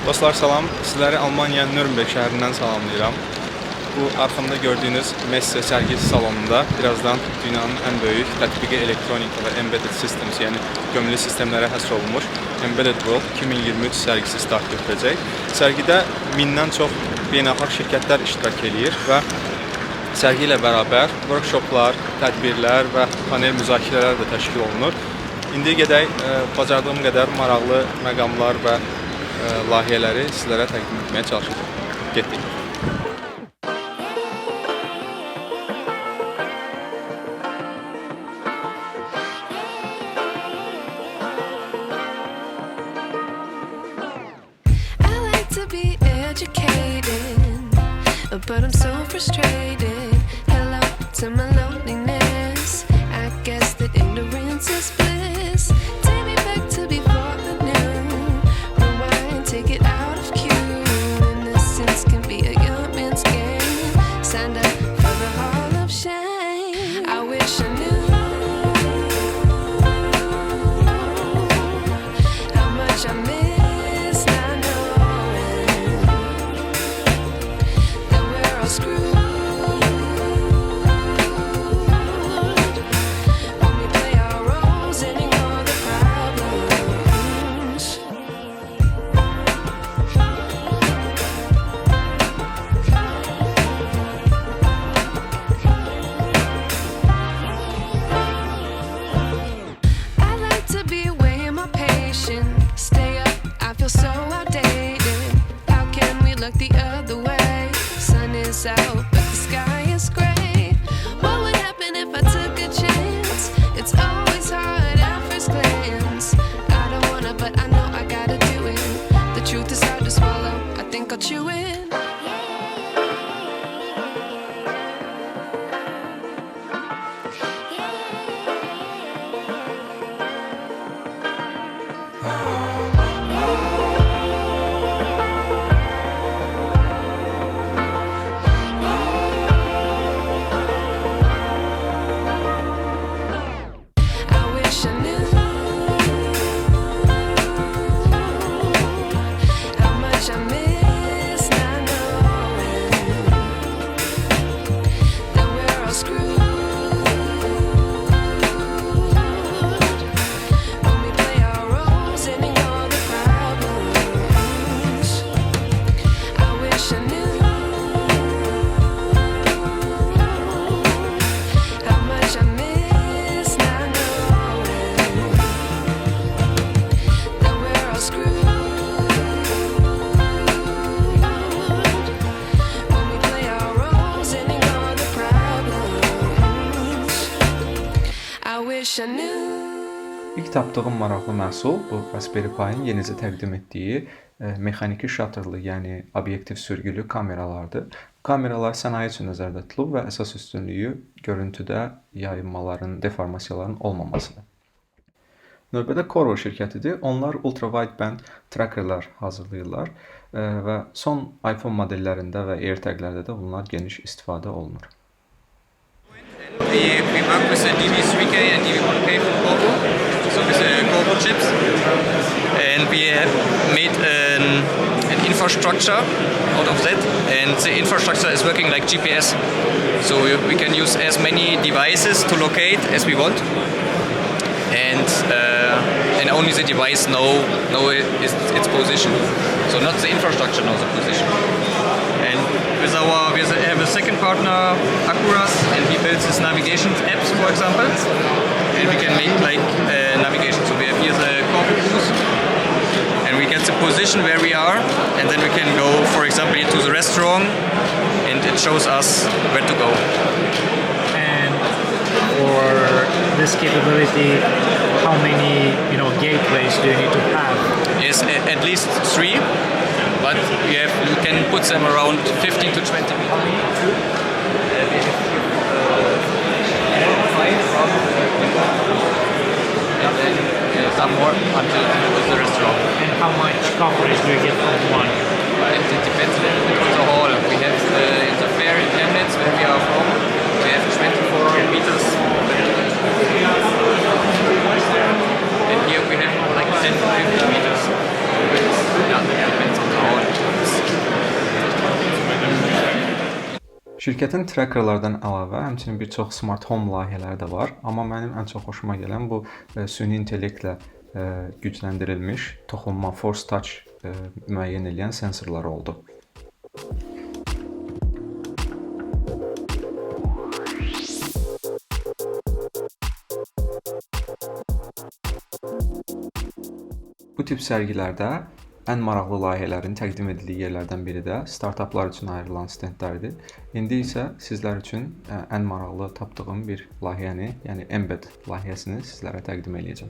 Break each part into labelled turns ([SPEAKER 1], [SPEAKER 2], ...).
[SPEAKER 1] Dostlar salam, sizləri Almaniyanın Nürnberg şəhərindən salamlayıram. Bu arxamda gördüyünüz Messe sərgi salonunda birazdan dünyanın ən böyük tətbiqi elektronika və embedded systems, yəni gömülü sistemlərə həsr olunmuş Embedded World 2023 sərgisi start götürəcək. Sərgidə 1000-dən çox beynəlxalq şirkətlər iştirak edir və sərgi ilə bərabər workshoplar, tədbirlər və panel müzakirələr də təşkil olunur. İndi gedək bacardığım qədər maraqlı məqamlar və layihələri sizlərə təqdim etməyə çalışacağım. Getdik.
[SPEAKER 2] But I'm so frustrated. Hello to my loneliness. I guess that ignorance is bliss. Take me back to before I knew. Rewind, take it out of cue. Innocence can be a young man's game. Signed up for the hall of shame. I wish I knew how much I miss. Out, but the sky is gray. What would happen if I took a chance? It's always hard at first glance. I don't wanna, but I know I gotta do it. The truth is hard to swallow. I think I'll chew it.
[SPEAKER 1] İlk tapdığım maraqlı məhsul bu Raspberry Pi-nin yenicə təqdim etdiyi mexaniki şatterlı, yəni obyektiv sürgülü kameralardır. Bu kameralar sənaye üçün nəzərdə tutulub və əsas üstünlüyü görüntüdə yayınmaların, deformasiyaların olmamasıdır. Növbədə Corvo şirkətidir. Onlar ultra-wideband trackerlar hazırlayırlar və son iPhone modellərində və AirTag-lərdə də bunlar geniş istifadə olunur.
[SPEAKER 3] We work with the DB3K and DB1K from Corvo, so with the Corvo chips, and we have made an infrastructure out of that, and the infrastructure is working like GPS, so we can use as many devices to locate as we want, and only the device know its position, so not the infrastructure knows the position. And we have a second partner, Accuras, and he builds his navigation apps, for example, and we can make like navigation. So we have here the Corvo booth, and we get the position where we are, and then we can go, for example, into the restaurant, and it shows us where to go.
[SPEAKER 4] And for this capability, how many gateways do you need to have?
[SPEAKER 3] Yes, at least 3. But you can put them around 15 to 20 meters. And then some more until the restaurant.
[SPEAKER 4] And how much coverage do you get from one?
[SPEAKER 3] It depends a little bit on the hall. We have in the fair in Chemnitz, where we are from, we have 24 meters. And here we have like 10 to 15 meters. Yeah, it depends on the
[SPEAKER 1] Şirkətin trackerlardan əlavə həmçinin bir çox smart home layihələri də var, amma mənim ən çox xoşuma gələn bu süni intellektlə gücləndirilmiş toxunma force touch müəyyən edən sensorlar oldu. Bu tip sərgilərdə ən maraqlı layihələrin təqdim edildiyi yerlərdən biri də startaplar üçün ayrılan stendlərdir. İndi isə sizlər üçün ən maraqlı tapdığım bir layihəni, yəni Embed layihəsini sizlərə təqdim edəcəm.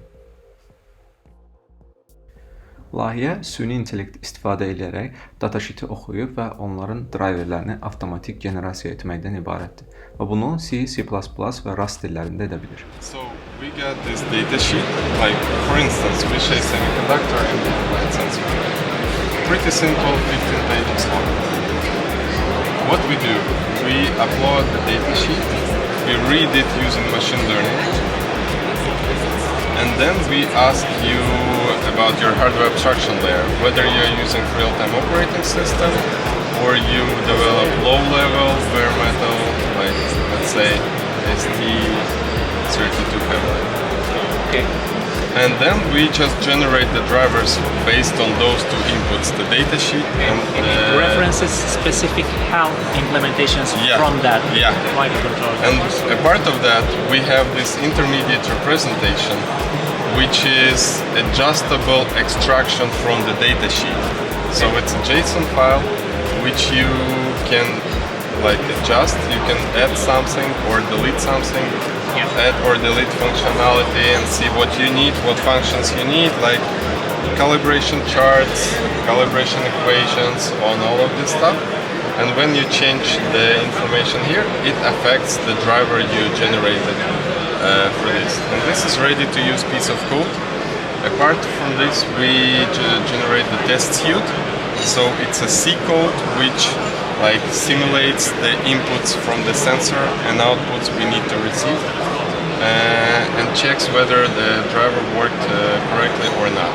[SPEAKER 1] Layihə süni intellekt istifadə edərək datasheet'i oxuyub və onların driverlərini avtomatik generasiya etməkdən ibarətdir. Və bunu C, C++ və Rust dillərində edə bilir.
[SPEAKER 5] So we got this data sheet, like for instance, we say semiconductor and light sensor. Pretty simple, 15 pages long. What we do, we upload the data sheet, we read it using machine learning, and then we ask you about your hardware abstraction layer, whether you're using real-time operating system or you develop low-level bare metal, like let's say ST32 family.
[SPEAKER 4] Okay.
[SPEAKER 5] And then we just generate the drivers based on those two inputs, the data sheet and
[SPEAKER 4] It references specific HAL implementations from that microcontroller.
[SPEAKER 5] And a part of that, we have this intermediate representation, which is adjustable extraction from the data sheet. So it's a JSON file which you can adjust. You can add something or delete something, add or delete functionality and see what you need, what functions you need, like calibration charts, calibration equations, on all of this stuff. And when you change the information here, it affects the driver you generated for this. And this is ready to use piece of code. Apart from this, we generate the test suite. So it's a C code which simulates the inputs from the sensor and outputs we need to receive and checks whether the driver worked correctly or not.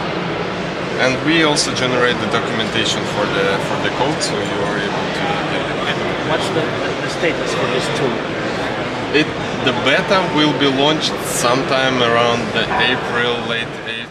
[SPEAKER 5] And we also generate the documentation for the code, so you are able to get it.
[SPEAKER 4] What's the status for this tool?
[SPEAKER 5] The beta will be launched sometime around April, late April.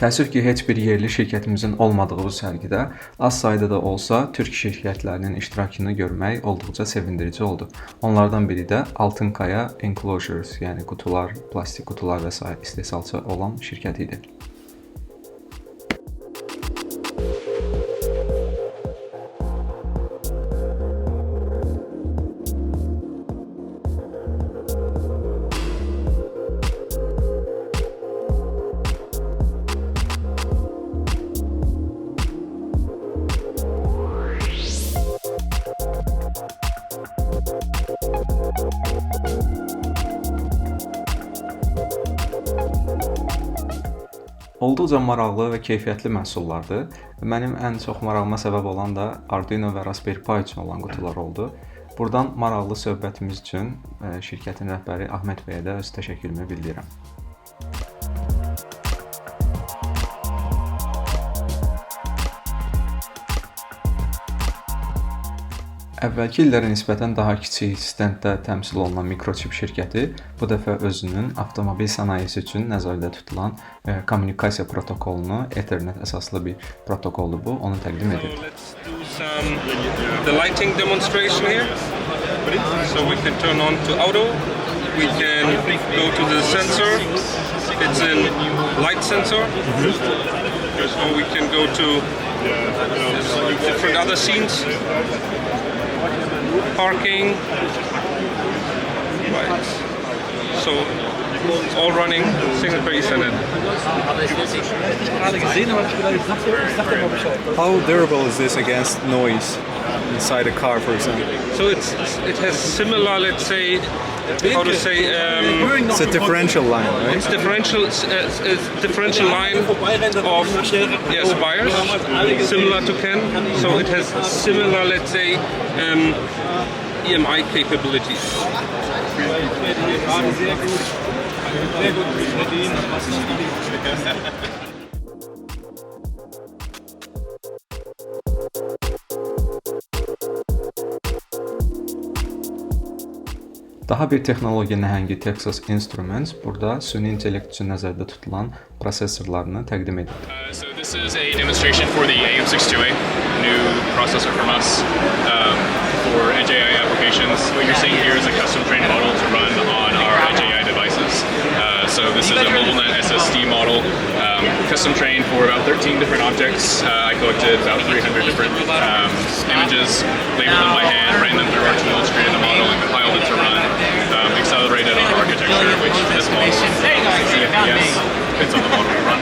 [SPEAKER 1] Təəssüf ki, heç bir yerli şirkətimizin olmadığı bu sərgidə az sayda da olsa türk şirkətlərinin iştirakını görmək olduqca sevindirici oldu. Onlardan biri də Altın Qaya Enclosures, yəni qutular, plastik qutular və s. istehsalçı olan şirkət idi. Olduqca maraqlı və keyfiyyətli məhsullardır. Mənim ən çox marağıma səbəb olan da Arduino və Raspberry Pi üçün olan qutular oldu. Buradan maraqlı söhbətimiz üçün şirkətin rəhbəri Ahmet bəyə də öz təşəkkürümü bildirirəm. Əvvəlki illərə nisbətən daha kiçik stenddə təmsil olunan mikroçip şirkəti bu dəfə özünün avtomobil sənayesi üçün nəzərdə tutulan kommunikasiya protokolunu, Ethernet əsaslı bir protokoldur bu, onu təqdim edir.
[SPEAKER 6] Let's do the lighting demonstration here. So we can turn on to auto. We can go to the sensor. It's a light sensor. So we can go to different other scenes. Parking, right. So all running single per Ethernet.
[SPEAKER 1] How durable is this against noise? inside a car, for example?
[SPEAKER 6] So it has similar, let's say, how to say.
[SPEAKER 1] It's a differential line, right?
[SPEAKER 6] It's differential line of wires, similar to Ken. So it has similar, let's say, EMI capabilities.
[SPEAKER 1] Daha bir texnologiya nəhəngi Texas Instruments burada süni intellekt üçün nəzərdə tutulan prosesorlarını təqdim edir.
[SPEAKER 7] So this is a demonstration for the AM628, new processor from us for Edge AI applications. What you're seeing here is a custom trained model to run on our Edge AI devices. So this is a MobileNet SSD model, custom trained for about 13 different objects. I collected about 300 different images, labeled them by hand, ran them through our tools, created a model, and compiled it to run accelerated on architecture, which this model, CFPS, fits on the model to run.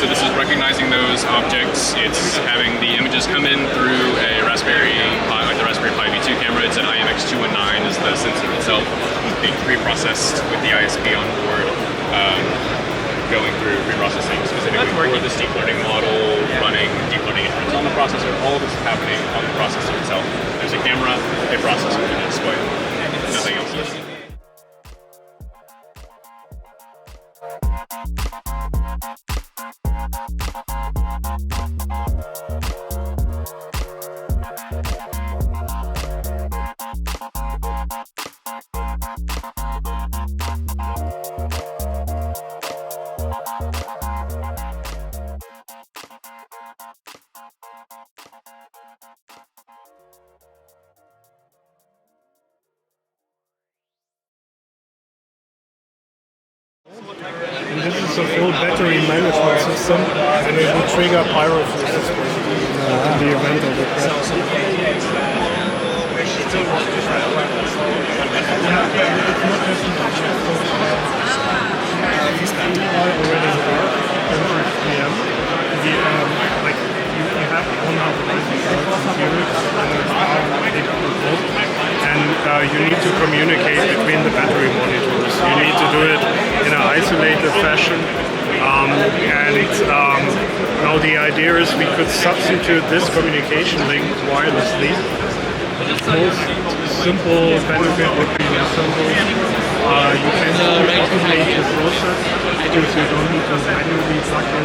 [SPEAKER 7] So this is recognizing those objects. It's having the images come in through a Raspberry Pi, like the Raspberry Pi V2 camera. It's an IMX219 is the sensor itself, being pre-processed with the ISP on board, going through pre-processing specifically for this deep learning model, running deep learning inference on the processor. All of this is happening on the processor itself. There's a camera, a processor, and a display. Nothing else.
[SPEAKER 8] And this is a full battery management system, and it will trigger pyrophores in the event of a crash. Already start 10 p.m. Like you have 190 computers and you need to communicate between the battery monitors. You need to do it in an isolated fashion. Now the idea is we could substitute this communication link wirelessly. Most simple benefit would be simple. You can automate the process because you don't need to manually plug in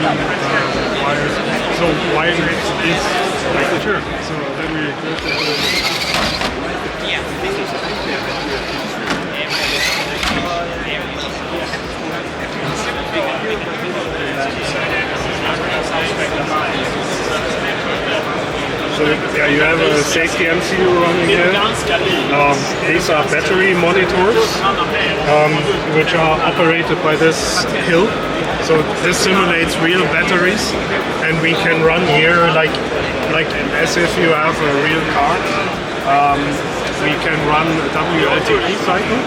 [SPEAKER 8] wires. So wireless is like sure. So then we go to So yeah, you have a safety MCU running here. These are battery monitors, which are operated by this hill. So this simulates real batteries, and we can run here like as if you have a real car. We can run a WLTP cycle.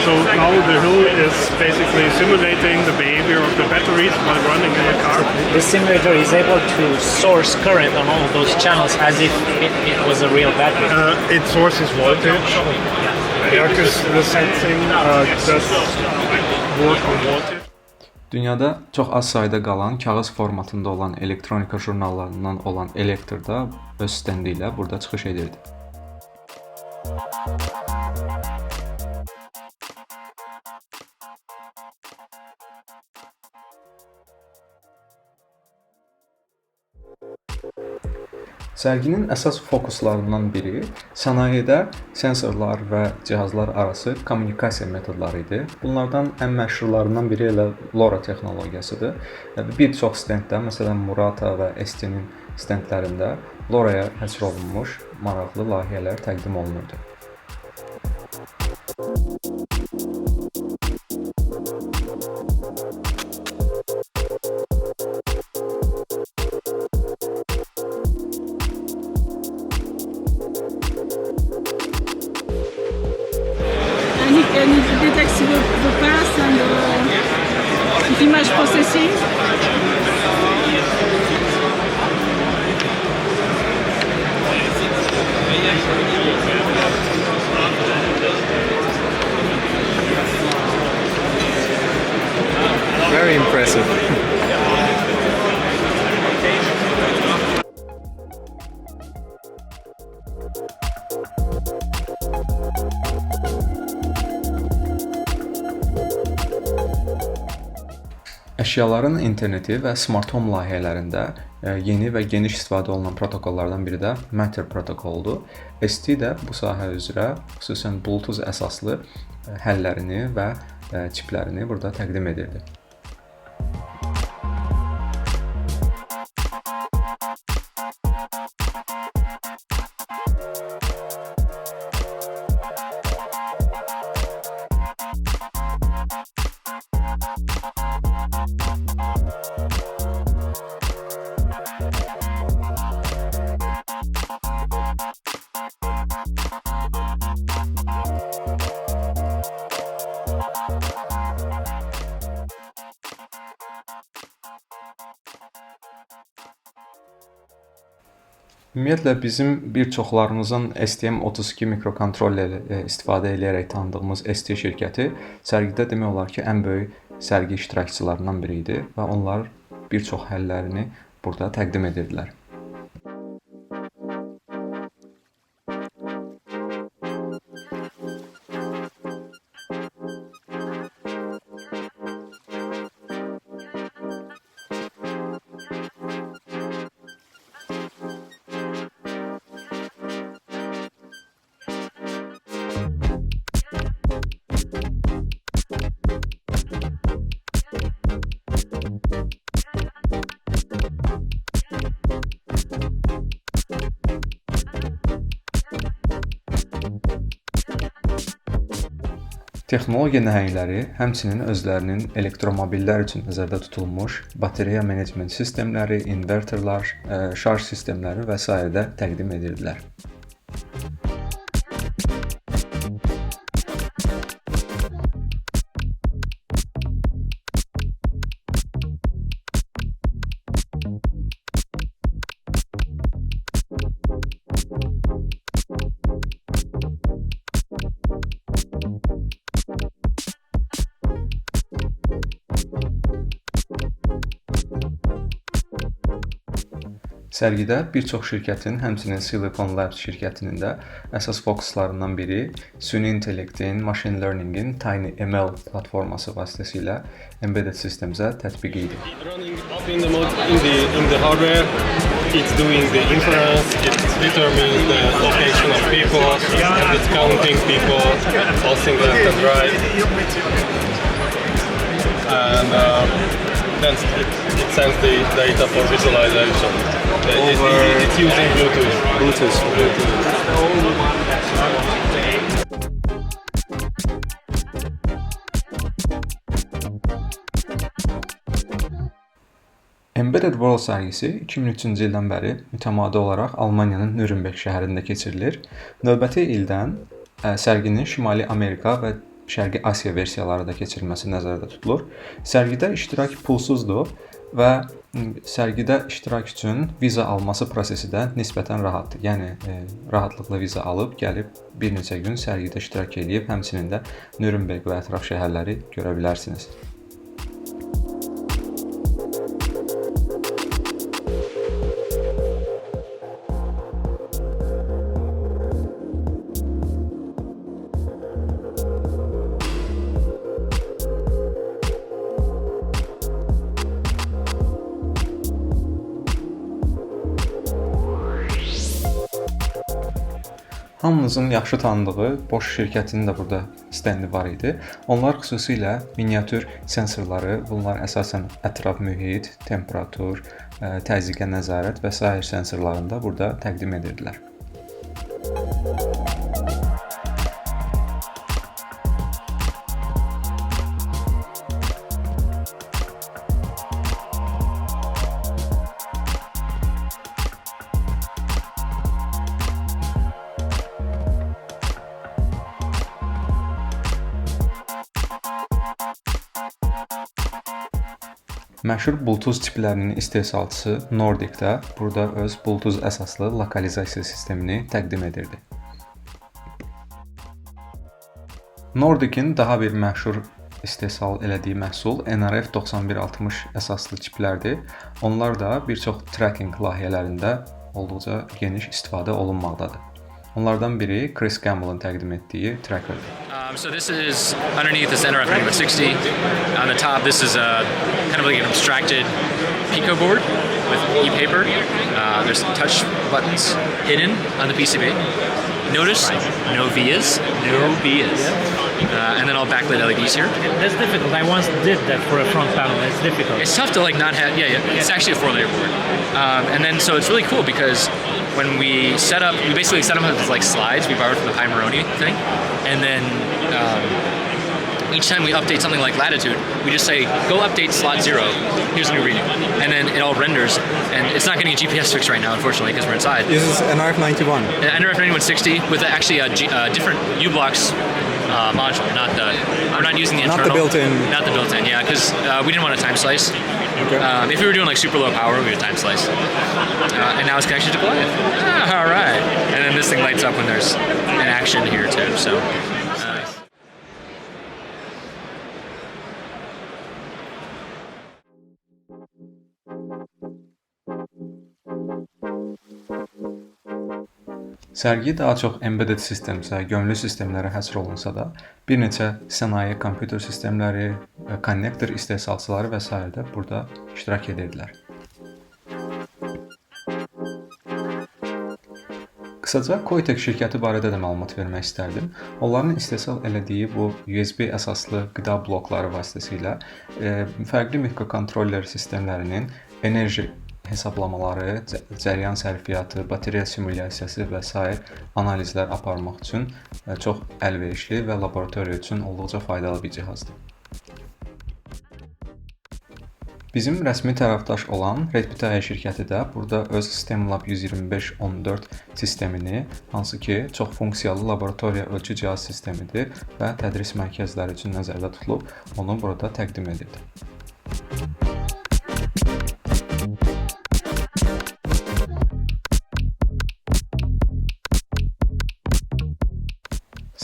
[SPEAKER 8] So now the hill is basically simulating the behavior of the batteries while running in a car.
[SPEAKER 4] The simulator is able to source current on all those channels as if it was a real battery.
[SPEAKER 8] It sources voltage. Yeah, because the sensing does work on voltage.
[SPEAKER 1] Dünyada çox az sayda qalan kağız formatında olan elektronika jurnallarından olan Elektr da öz stendi ilə burada çıxış edirdi. Sərginin əsas fokuslarından biri sənayedə sensorlar və cihazlar arası kommunikasiya metodları idi. Bunlardan ən məşhurlarından biri elə LoRa texnologiyasıdır. Bir çox stenddə, məsələn Murata və ST-nin stendlərində LoRa-ya həsr olunmuş maraqlı layihələr təqdim olunurdu.
[SPEAKER 9] And it detects the path and the image processing.
[SPEAKER 1] Very impressive. Əşyaların interneti və smart home layihələrində yeni və geniş istifadə olunan protokollardan biri də Matter protokoludur. ST də bu sahə üzrə xüsusən Bluetooth əsaslı həllərini və çiplərini burada təqdim edirdi. Ümumiyyətlə bizim bir çoxlarımızın STM32 mikrokontrolleri istifadə edərək tanıdığımız ST şirkəti sərgidə demək olar ki, ən böyük sərgi iştirakçılarından biri idi və onlar bir çox həllərini burada təqdim edirdilər. Texnologiya nəhəngləri həmçinin özlərinin elektromobillər üçün nəzərdə tutulmuş batereya menecment sistemləri, invertorlar, şarj sistemləri və s. də təqdim edirdilər. Sərgidə bir çox şirkətin, həmçinin Silicon Labs şirkətinin də əsas fokuslarından biri süni intellektin, machine learningin TinyML platforması vasitəsilə embedded sistemizə tətbiqi idi.
[SPEAKER 5] It's doing the inference, it's determining the location of people, and it's counting people, pulsing left and right. And then it sends the data for visualization. It's using Bluetooth. Embedded World sərgisi 2003-cü ildən bəri mütəmadi olaraq Almaniyanın Nürnberg şəhərində keçirilir. Növbəti ildən sərginin Şimali Amerika və Şərqi Asiya versiyaları da keçirilməsi nəzərdə tutulur. Sərgidə iştirak pulsuzdur və sərgidə iştirak üçün viza alması prosesi də nisbətən rahatdır. Yəni rahatlıqla viza alıb gəlib bir neçə gün sərgidə iştirak edib, həmçinin də Nürnberg və ətraf şəhərləri görə bilərsiniz. Hamınızın yaxşı tanıdığı Bosch şirkətinin də burada stendi var idi. Onlar xüsusilə miniatür sensorları, bunlar əsasən ətraf mühit, temperatur, təzyiqə nəzarət və sair sensorlarını da burada təqdim edirdilər. Məşhur Bluetooth çiplərinin istehsalçısı Nordic də burada öz Bluetooth əsaslı lokalizasiya sistemini təqdim edirdi.
[SPEAKER 1] Nordic'in daha bir məşhur istehsal elədiyi məhsul NRF 9160 əsaslı çiplərdir. Onlar da bir çox tracking layihələrində olduqca geniş istifadə olunmaqdadır. Onlardan biri Chris Campbell'ın təqdim etdiyi trackerdir.
[SPEAKER 10] So this is underneath this NRF 9160. On the top, this is kind of like an abstracted Pico board with e-paper. There's touch buttons hidden on the PCB. Notice no vias, and then all backlit LEDs here.
[SPEAKER 4] That's difficult. I once did that for a front panel. It's difficult.
[SPEAKER 10] It's tough to like not have. Yeah. It's actually a 4-layer board, and then so it's really cool because when we set up, we basically set them up as like slides we borrowed from the Pi Moroni thing, and then each time we update something like latitude, we just say go update slot 0. Here's a new reading, and then it all renders. And it's not getting a GPS fix right now, unfortunately, because we're inside.
[SPEAKER 1] This is NRF 91.
[SPEAKER 10] NRF 9160 with actually a different U-Blocks module, not the. I'm not using the internal.
[SPEAKER 1] Not the built-in.
[SPEAKER 10] Not the built-in, yeah, because we didn't want a time slice.
[SPEAKER 1] Okay.
[SPEAKER 10] If we were doing like super low power, we would time slice. And now it's connected to Goliath. All right. And then this thing lights up when there's an action here too. So.
[SPEAKER 1] Sərgi daha çox embedded sistemsə, gömülü sistemlərə həsr olunsa da, bir neçə sənaye kompüter sistemləri, konnektor istehsalçıları və s. də burada iştirak edirdilər. Qısaca Koitek şirkəti barədə də məlumat vermək istərdim. Onların istehsal elədiyi bu USB əsaslı qida blokları vasitəsilə fərqli mikrokontroller sistemlərinin enerji hesablamaları, cəryan sərfiyyatı, bateriya simulyasiyası və s. analizlər aparmaq üçün çox əlverişli və laboratoriya üçün olduqca faydalı bir cihazdır. Bizim rəsmi tərəfdaş olan Redpitaya şirkəti də burada öz STEMLab 12514 sistemini, hansı ki çox funksiyalı laboratoriya ölçü cihaz sistemidir və tədris mərkəzləri üçün nəzərdə tutulub, onu burada təqdim edirdi.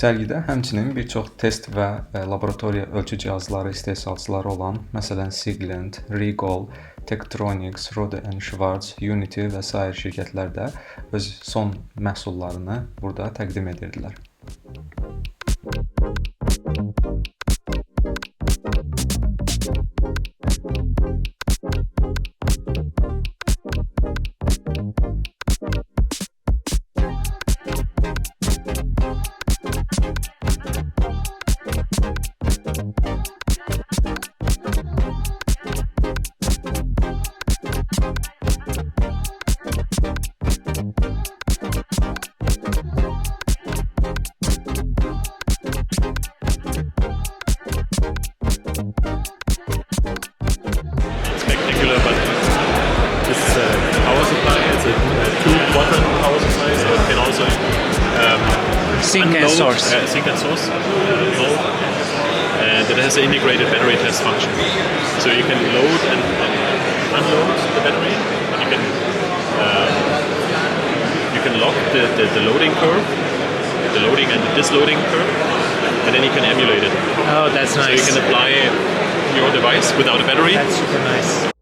[SPEAKER 1] Sərgidə həmçinin bir çox test və laboratoriya ölçü cihazları istehsalçıları olan, məsələn, Siglent, Rigol, Tektronix, Rode & Schwarz, Unity və s. şirkətlər də öz son məhsullarını burada təqdim edirdilər.
[SPEAKER 4] Sync and source.
[SPEAKER 11] Sync and source. And it has an integrated battery test function. So you can load and unload the battery. You can lock the loading curve, the loading and the disloading curve, and then you can emulate it.
[SPEAKER 4] Oh, that's nice.
[SPEAKER 11] So you can apply your device without a battery.
[SPEAKER 4] That's super nice.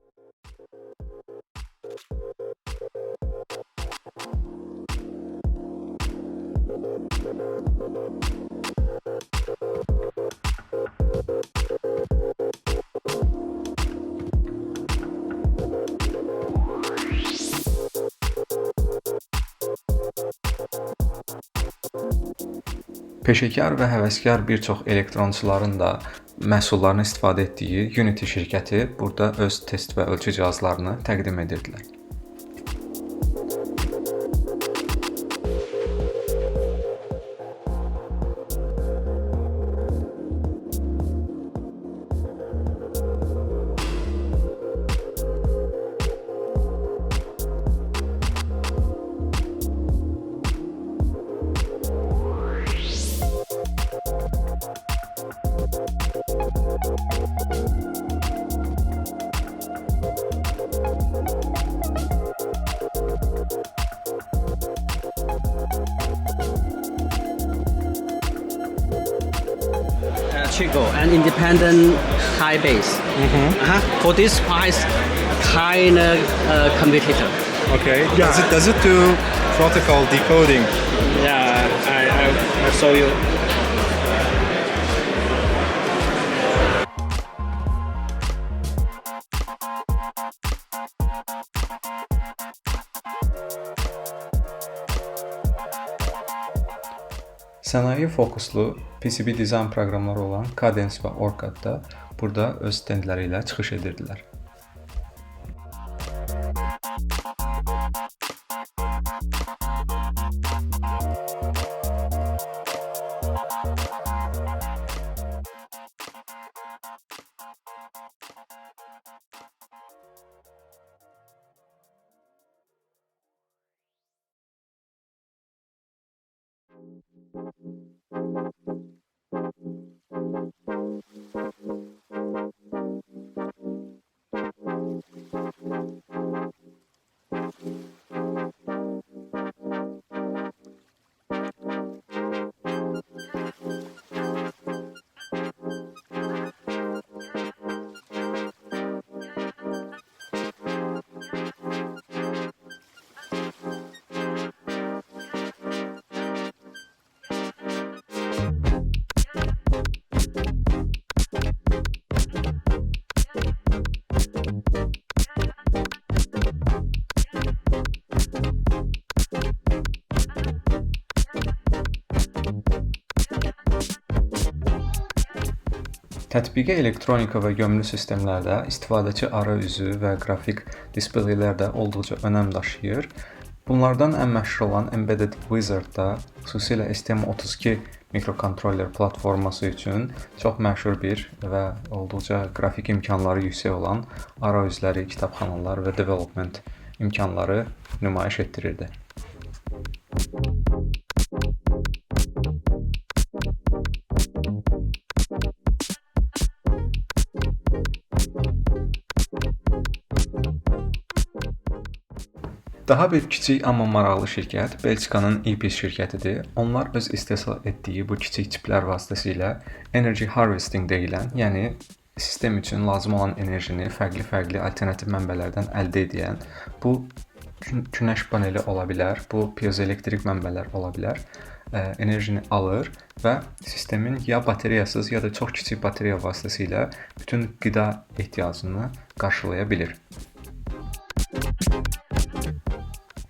[SPEAKER 4] Peşəkar və həvəskar bir çox elektronçuların da məhsullarını istifadə etdiyi Unity şirkəti burada öz test və ölçü cihazlarını təqdim edirdilər.
[SPEAKER 12] symmetrical and independent high base. For this price, kind of competitor.
[SPEAKER 1] Okay. Does it do protocol decoding?
[SPEAKER 12] Yeah, I'll show you.
[SPEAKER 4] Sənaye fokuslu PCB dizayn proqramları olan Cadence və Orcad da burada öz stendləri ilə çıxış edirdilər. Tətbiqi elektronika və gömülü sistemlərdə istifadəçi arayüzü və qrafik displeylər də olduqca önəm daşıyır. Bunlardan ən məşhur olan Embedded Wizard-da xüsusilə STM32 mikrokontroller platforması üçün çox məşhur bir və olduqca qrafik imkanları yüksək olan arayüzləri, kitabxanalar və development imkanları nümayiş etdirirdi. Daha bir kiçik amma maraqlı şirkət Belçikanın EPS şirkətidir. Onlar öz istehsal etdiyi bu kiçik çiplər vasitəsilə energy harvesting deyilən, yəni sistem üçün lazım olan enerjini fərqli alternativ mənbələrdən əldə edən, bu günəş paneli ola bilər, bu piezoelektrik mənbələr ola bilər, enerjini alır və sistemin ya bateriyasız ya da çox kiçik bateriya vasitəsilə bütün qida ehtiyacını qarşılaya bilir.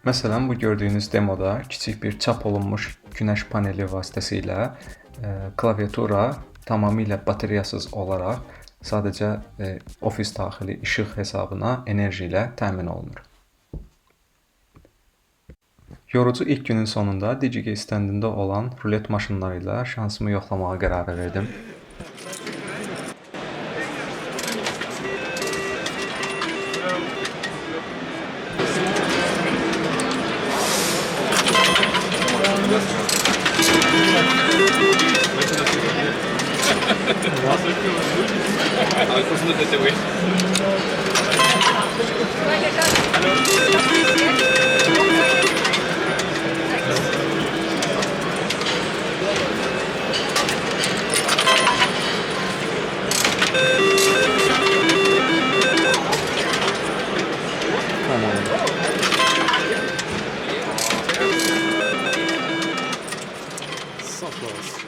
[SPEAKER 4] Məsələn, bu gördüyünüz demoda kiçik bir çap olunmuş günəş paneli vasitəsilə klaviatura tamamilə bateriyasız olaraq sadəcə ofis daxili işıq hesabına enerji ilə təmin olunur. Yorucu ilk günün sonunda DigiKey stendində olan rulet maşınları ilə şansımı yoxlamağa qərar verdim.
[SPEAKER 1] So close.